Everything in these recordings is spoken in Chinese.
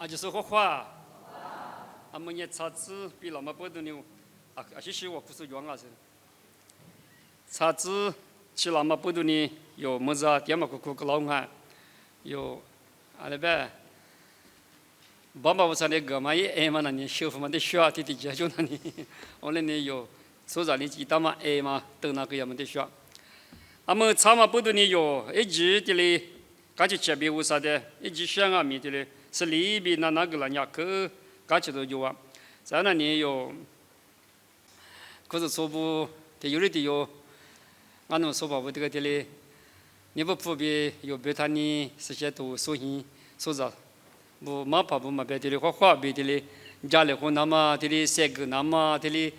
就是画画，么也查字比那么不多呢，是我不是用啊是，查字去那么不多呢，有么子啊？点么个老汉，有那边，爸爸我说那个嘛也爱嘛那里，媳妇嘛得学啊，弟姐就那里，我那里有，所以你记得嘛爱嘛，都那个也没得学。么查嘛不多呢有，一直的嘞，感觉这边为啥的，一直想啊米的嘞。是里边那个人家去干起都有啊，在那里有，可是说不，这有的有，俺们说吧，我这个的嘞，你不普遍有别他呢，这些都所以说着，不马怕不马别的嘞，花别的嘞，家里户那么的嘞，三个那么的嘞，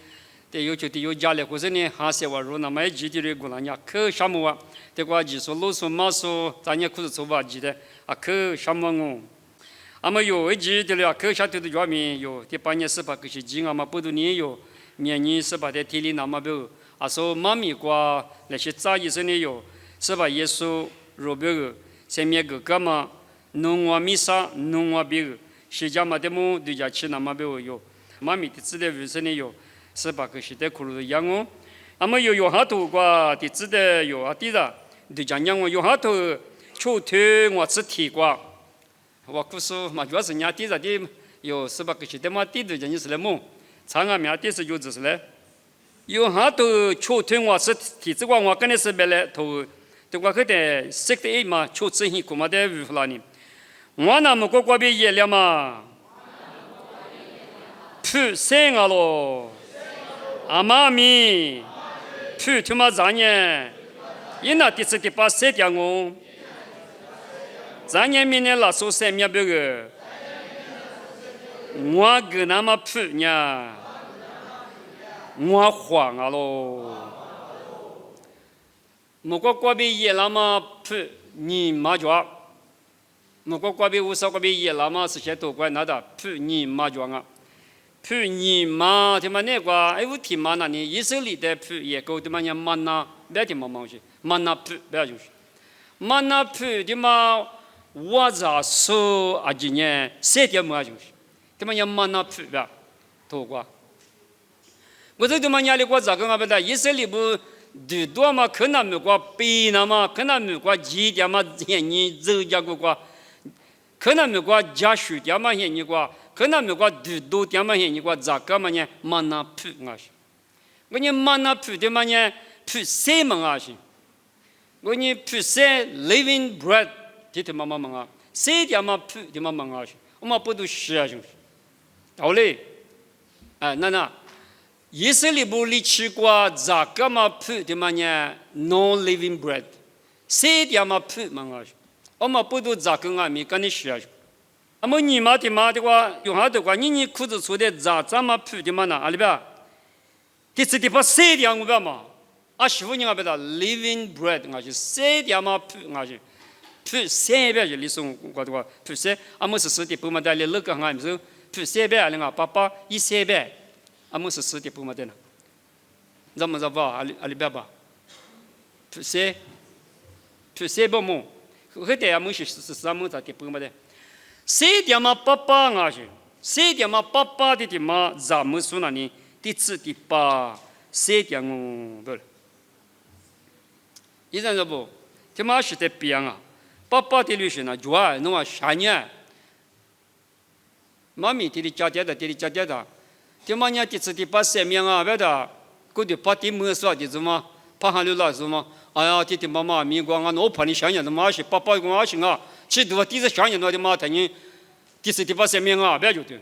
这有就的有家里户是呢，还是话如那么一的嘞，个人家去什么啊？这个技术、路数、马术，咱也可是说吧，记得啊去什么哦？么有一集的了，可下头的画面有，第8年18个是几么不多年有，年年18的体力那么不，说妈咪瓜那些早医生的有，18耶稣肉别个，前面个嘛，农话米沙农话别个，谁家嘛的么对家吃那么别有，妈咪的自的卫生的有，18个是的苦路的养哦，么有哈头瓜的自的有啊地的，对家养我有哈头，秋天我吃铁瓜。我故事嘛，主要是人家地上的有18个是的嘛，地头人是来么？长安面地是有就是嘞，有哈头秋天我是体质我跟你是别来头，对我可得识得嘛，秋天很苦嘛的乌弗拉尼，我那么个边也了嘛，普生啊咯，阿妈咪，普他妈咋呢？因那第4、第8、7点我。咱年明年拉手3秒别个，我跟那么普呢，我慌啊咯，莫个边也那么普，你麻将，莫个边50个边也那么是些多怪那的普你麻将啊，普你麻他妈那个哎我听嘛那你以色列的普也够他妈人嘛那别听嘛忙去，嘛那普别就是，嘛那普他妈。我咋说啊？今年3点么就是，他妈要嘛那普吧，多过。我这他妈家里我咋个啊？不得，以色列不最多嘛？可能没过北那嘛，可能没过几点嘛？你走家过，可能没过加水点嘛？你过，可能没过最多点嘛？你过咋个嘛呢？嘛那普啊是，我你嘛那普的嘛呢？普什么啊是？我你普什 living bread。这他妈忙啊，谁他妈普他妈忙啊？我们不都是啊？就是，好嘞，那，以色列不离吃过咋个嘛普他妈呢 ？No living bread， 谁他妈普忙啊？我们不都咋个啊？没跟你说啊？么你妈的话，用哈的话，你裤子出的咋么普的嘛呢？阿里边，第4、第8谁的我边嘛？媳妇你阿边的 living bread 啊是谁他妈普啊是？普3边就里送我的话，普3，么是4点半嘛的，来个行子，普3边那个爸一3边，么是4点半嘛的呢，怎么着吧？阿里边吧，普3不么？后头么是3么4点半嘛的，4点嘛爸啊是，4点嘛爸的嘛，咱们说那里第4、第8、3点哦，不，依然说不，他妈是在变啊。爸的律师呢，主要弄啊3年，妈咪的家的，他妈呢第4、第8 3年啊，别的，过去8点没说的怎么，怕喊流了是吗？哎呀，弟妈妈咪光啊，我怕你想的嘛是，爸跟我是啊，吃多第1想的嘛，他你第4、第8 3年啊，别就对，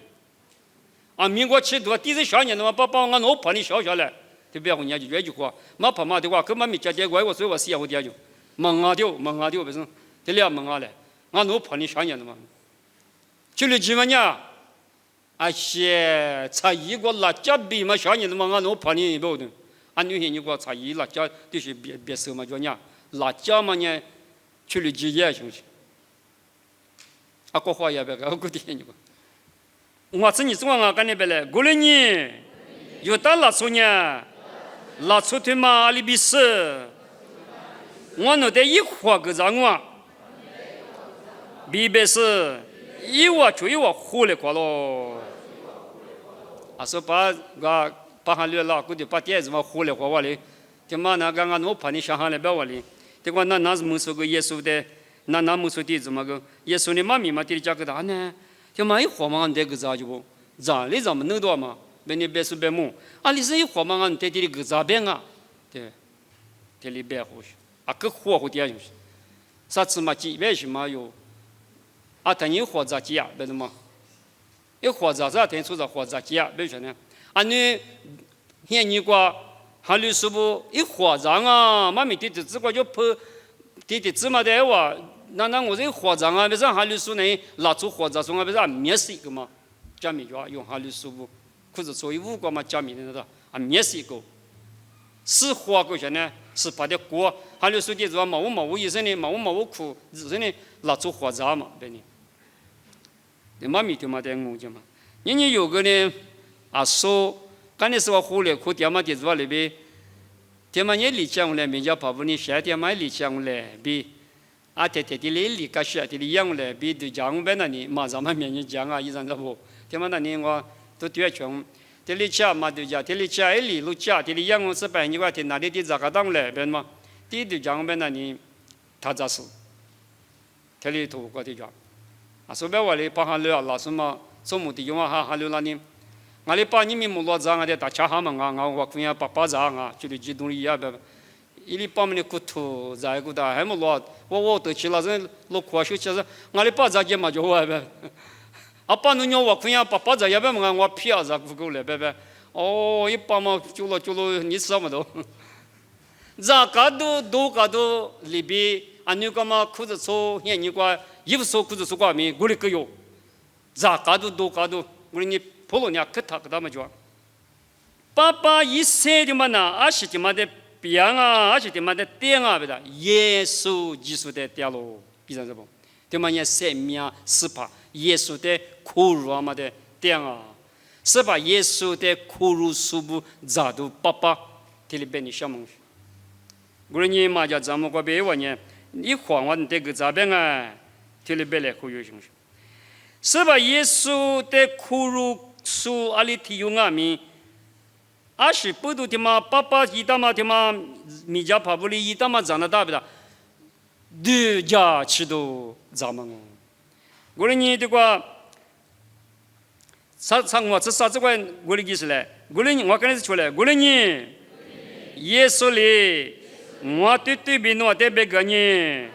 咪我吃多第1想的嘛，爸我怕你笑来，就别和人家就这句话，嘛怕嘛的话，跟妈咪家我所以我死我爹就，忙啊丢不是。这俩问俺嘞，俺老怕你想念的嘛？就是几万年，些才一个辣椒比嘛想念的嘛，俺老怕你不的。俺女些你个才一辣椒就是别收嘛，叫伢辣椒嘛呢，就是几year行不行？个话也别个，我的你个。我这你说我干那边嘞，过了你有打辣椒呢，辣椒他妈阿里比斯，我那得一花个让我。比别是一我追我活了过咯。说把哈绿了，估计把电子嘛活了活我哩。他妈那刚刚我怕你想下来不我哩。这个那是没说个耶稣的，那没说的怎么个？耶稣的妈咪嘛，这家个他呢？他妈一活嘛，俺这个咋就不？咋你怎么弄到嘛？别你别说别么？你是一活嘛，俺这个咋变啊？对，这里别活去，个活点就是，啥子嘛几百是嘛有，等你活咋几呀？别的嘛，一活咋咋天出着活咋几呀？别说呢，你现你个。哈律师傅一化妆啊，妈咪弟弟只管就拍弟弟芝麻的话，那我这化妆啊，别让哈律师呢拿出化妆送啊，别让面试一个嘛，假面就用哈律师傅，或者作为五个嘛假面的那个面试一个，是化过去呢是把的锅，哈律师的说毛毛医生呢毛苦，医生呢拿出化妆嘛，别呢，那妈咪就嘛在我讲嘛，人有个呢说。刚才是我忽略，可点嘛？就是话那边，点嘛也理解我来，没叫跑步呢，谁点嘛理解我来比，天的理解些的理解我来比，对讲我边那里马上嘛面前讲啊，一张这不，点嘛那里我都对穷，这里讲嘛对讲，这里讲一里路讲，这里讲我是白你话，哪里的咋个当来边嘛？对讲我边那里，他咋是？这里头过的讲，说白话哩，把哈了老师嘛，做目的用哈了那里。俺哩把你们木罗子俺的大家哈嘛我可能把子就是激动一样呗，一哩把我们的骨头在骨头还没罗，我都去了人落苦修其实俺哩把子也嘛就完呗，把侬鸟我可能把子也呗嘛我皮子不够了呗，一把嘛就了你什么都，咋个都里边你干嘛裤子穿现你个衣服穿裤子穿个面我哩个有，咋个都我哩你。普罗尼亚可他们讲，爸爸一生的嘛那是的嘛的病啊，是的嘛的点啊，不的，耶稣基督的点咯，比上这不，对嘛也生命是把耶稣的苦辱啊嘛的点啊，是把耶稣的苦辱数不咋都爸爸这里边的小梦，我哩嘛叫咱们个别话呢，你晃我这个咋边啊，这里边来苦有形式，是把耶稣的苦辱。苏阿里提用阿米，是不都的嘛？爸爸一大嘛的嘛，米家跑不里一大嘛长得大不大？对家吃都咱们，我哩你这个，我这啥子个？我哩意思嘞？我哩我跟你说嘞，我哩你，耶稣哩，我对比我对别个呢，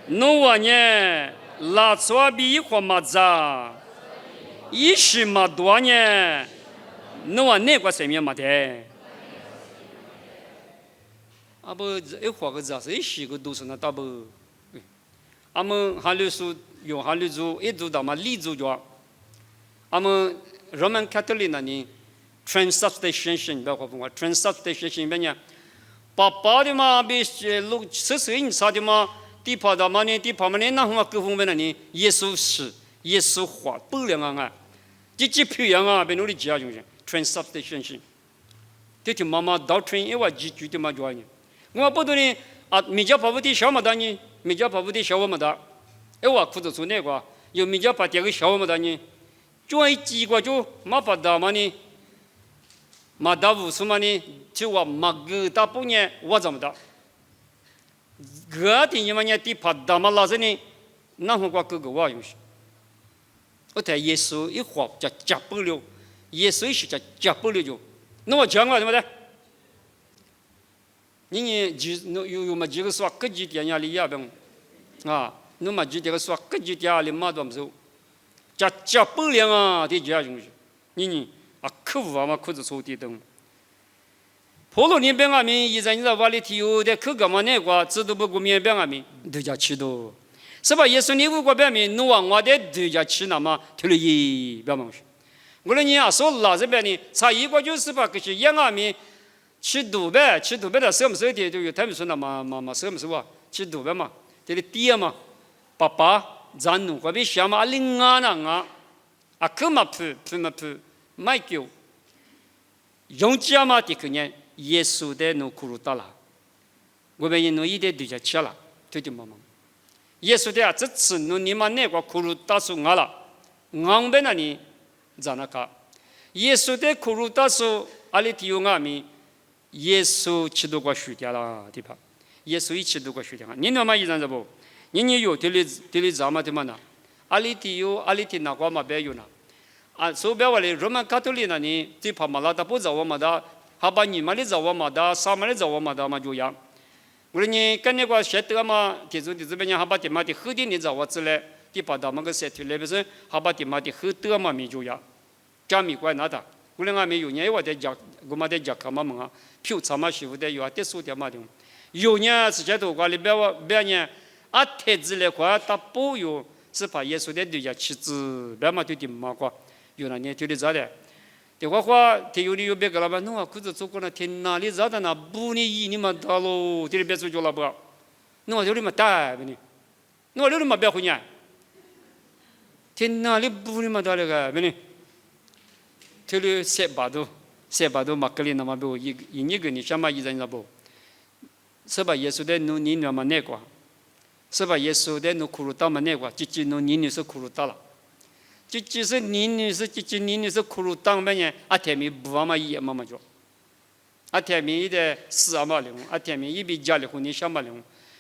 我呢拉错比一块嘛子。10嘛多呢，那那个生命嘛的，不一花个子是10个都是那大不，们哈律师用哈律族一族到嘛李族叫，们 Roman Catholic 那里 transubstantiation 不要说transubstantiation 边呢，爸的嘛比路60你啥的嘛，地跑到嘛呢地跑嘛呢那我各方面那里耶稣是耶稣话不良啊。这표현啊，别努力讲就是 transubstantiation。这就妈妈 doctrine 一话几句的嘛讲呢。我不懂呢米家跑不的小么大呢？米家跑不的小我么大？一话裤子穿那个，有米家跑这个小我么大呢？就一几个就马跑大嘛呢？马大五十嘛呢？就话马个大不呢？我怎么大？个的你们呢？地跑大嘛老是呢？那我哥哥我用是。我在耶稣一话就夹不了，耶稣是夹不了就，那我讲话怎么的？你有嘛几个说各级点压力呀呗？那么几个说各级点力嘛多么少，夹不了啊！这家东西，你客户嘛裤子抽的灯，普罗尼边阿米以前你在瓦里提有的客干嘛那个，知道不过面边阿米都叫吃多。是吧？耶稣你无过表明，侬往我的对家去那么推了一表明是。我说你说老这边呢，差一个就是把这些养阿米吃土呗的什么时候的就有他们说那嘛什么时候啊？吃土呗嘛，这里爹嘛，爸爸咱侬个别想嘛，另外那可嘛铺买酒，用家嘛的可能耶稣的侬苦鲁到了，我们因侬一点对家吃了，对的妈妈。耶稣的这次努你们那个苦路打数我了，俺们那里咋那个？耶稣的苦路打数阿里提有俺们，耶稣吃多过水掉了，对吧？耶稣一吃多过水掉，你那么一样子不？你有这里咋么的嘛呢？阿里提有阿里提那个嘛别有呢？啊，所以别话嘞，罗马卡托利那里这怕嘛拉达不找我嘛的，哈巴尼嘛里找我嘛的，沙嘛里找我嘛的嘛就样。我说你跟那个学德嘛，提出这边哈巴地嘛的后的你找我之类，的把他们个学出来不是哈巴地嘛的后德嘛没就样，加米怪那的。我俩没有年我在讲，我嘛在讲干嘛嘛？票查嘛师傅的有啊，得数的嘛的。有年是接头瓜里别年啊，太子来话他不有是把耶稣的对家妻子别嘛对的嘛瓜。有那年对的咋的？的话，他有的有别个了吧？侬啊，可是做过那天哪里咋的那不你你嘛大喽？这里别做就了不？侬啊，这里嘛大不呢？侬啊，这里嘛别回呢？天哪里不你嘛大了个不呢？这里塞巴都马格里那么不一个你什么意思呢不？是把耶稣的侬你那么那个，是把耶稣的侬苦路到嘛那个，只侬你是苦路到了。只是你是苦路当半年，阿天米不嘛也嘛就，阿天米的死啊嘛了，阿天米一比家里户你想嘛了，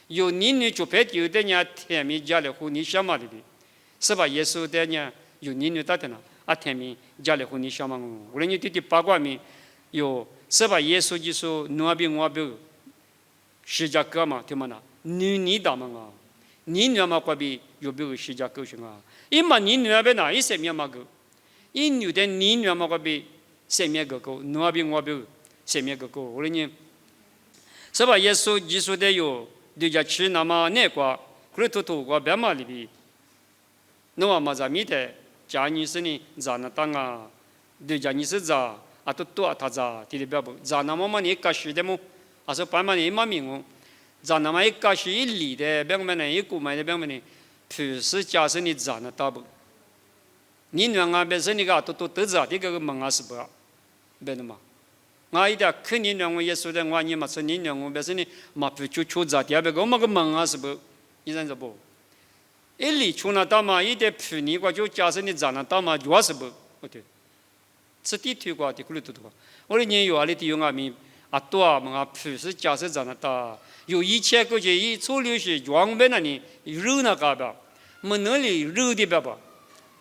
有你就别有的人天米家里户你想嘛的，是吧？耶稣的人有你打的呢，阿天米家里户你想嘛我，无论你对的八卦米有是吧？耶稣就说我比十架哥嘛对嘛呢？你打嘛啊？你嘛过比有比十架哥行啊？因嘛你女儿边哪一些面嘛个，因有的你女儿嘛个比些面个个，我比些面个个，我说你，是吧？耶稣基督的有对家吃那么那个，可是头个别嘛里边，侬嘛在米的家你是呢，咋那当啊？对家你是咋？啊多他咋？这里边不咋那么你搞事的么？啊说白嘛你嘛明哦，咋那么一搞事一理的，别个呢一股买的别个呢？普世假设你咋那大不？你两个本身你个都得着这个门啊是不？别的嘛，我一点看你两个耶稣的话，你嘛说你两个本身你嘛不就咋第二个我们个门啊是不？你认识不？一理出那大嘛，一点普你个就假设你咋那大嘛，就是是不？不对，这地推个的苦里头个，我的人有啊里地有啊咪啊多啊嘛普世假设咋那大。有一切个些一处理是装备那里肉那个吧，没那里肉的吧吧，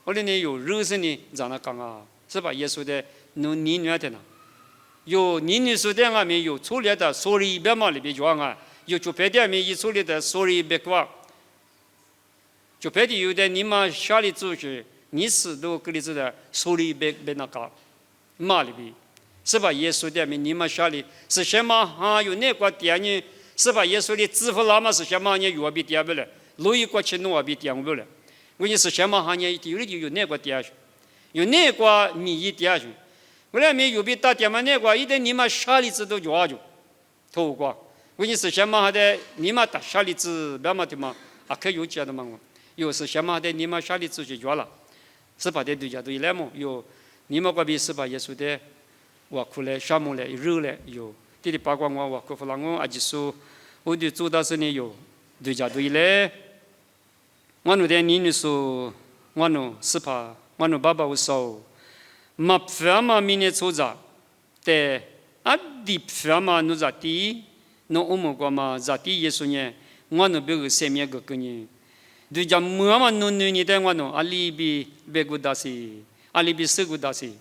我的呢有肉是呢咋那讲啊？是吧？耶稣的侬你女的呢？有你说的啊没有处理的，sorry 别嘛里边装啊，有就别的没一处理的，sorry 别个，就别的有的你嘛下里做是，你是都给你做的，sorry 别那个，嘛里边，是吧？耶稣的没你嘛下里是什么啊？有那个点呢？是吧？耶稣的支付那么是什么行业有比点不了，路易过去弄比点不了。我你是什么行业有的就有那个点去，有那个米一点去。我俩没有比大点嘛那个，一点你们下里子都抓住，透过。我你是什么的？你们打下里子别嘛的嘛，啊可有钱的嘛我，有是什么的？你们下里子就抓了，是吧？的对家都一来么？有你们个比是吧？耶稣的，我苦来沙漠来肉来有。这里八卦我可不啷个阿吉说，我就做到是呢有对家对嘞。我那天你说，我那是怕我那爸爸我说，嘛偏嘛明年出咋，但啊地偏嘛努咋地，那我们个嘛咋地耶稣呢？我那别个生命个个呢，对家么嘛努你的我那阿里比别个大些，阿里比十个大些，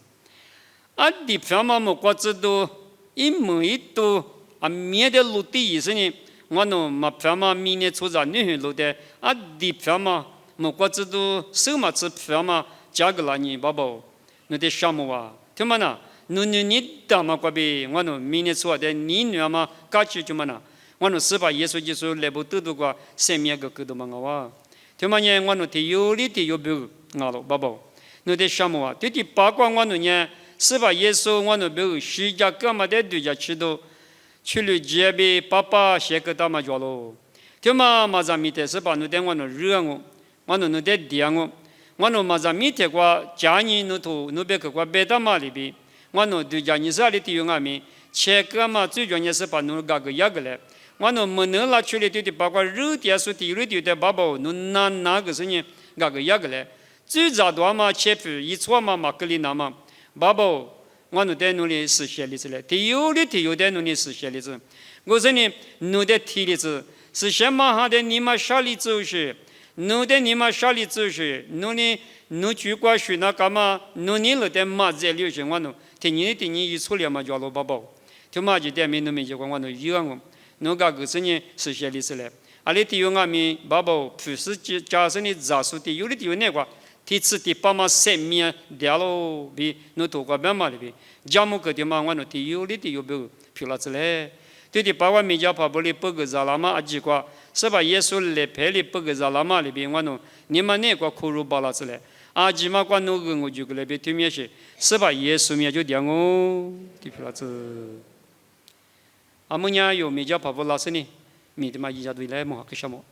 啊地偏嘛么过知道。一门一都啊，面的路地意思呢？我弄嘛偏嘛明年出咋女路的啊，地偏嘛，么过知道手嘛是偏嘛，加个啦你宝宝，那得什么哇？听嘛呢？你打嘛过比我弄明年出的你女儿嘛，搞起就嘛呢？我弄是把耶稣基督来不得过生命个都嘛个哇？听嘛呢？我弄的有理的有表我了宝宝，那得什么哇？对的八卦我弄呢？是吧？耶稣我那边十家干嘛的对家吃到，去了街边爸爸写个大嘛叫喽。听嘛在米的是吧？那点我那热我那点点我那在米的话，家人那头那边个话别大嘛里边，我那对家人是里地有俺们，切个嘛最重要是把那个个压个来，我侬没能拉出来对的，包括肉的说的肉的宝宝，侬哪个是呢？哪个样个嘞？最早多嘛，切皮一撮嘛，马格里那嘛，宝宝，我侬带侬的实现例子嘞，提有带侬的实现例子。我说呢，侬的提例子，实现马上的你嘛啥例子是？侬的你嘛啥例子是？侬呢？侬去过去那干嘛？侬你了的马在流行我侬，提你一撮了嘛，叫老宝宝，就嘛就带面侬没结果我侬一样我，侬个个是呢实现例子嘞。阿里提有俺们宝宝普世加上的杂数的，有的有那个。第次第八嘛三面掉了比侬多过半嘛的比，家母个的嘛我侬第有的有不皮了子嘞，对的把我们家跑步里不个咋啦嘛阿几个，是把耶稣来陪里不个咋啦嘛里边我侬你们那个苦肉包了子嘞，阿几嘛关侬个我就个来边对面是把耶稣面就点我的皮了子，阿们家有们家跑步老师呢，面的嘛一家对来嘛个什么。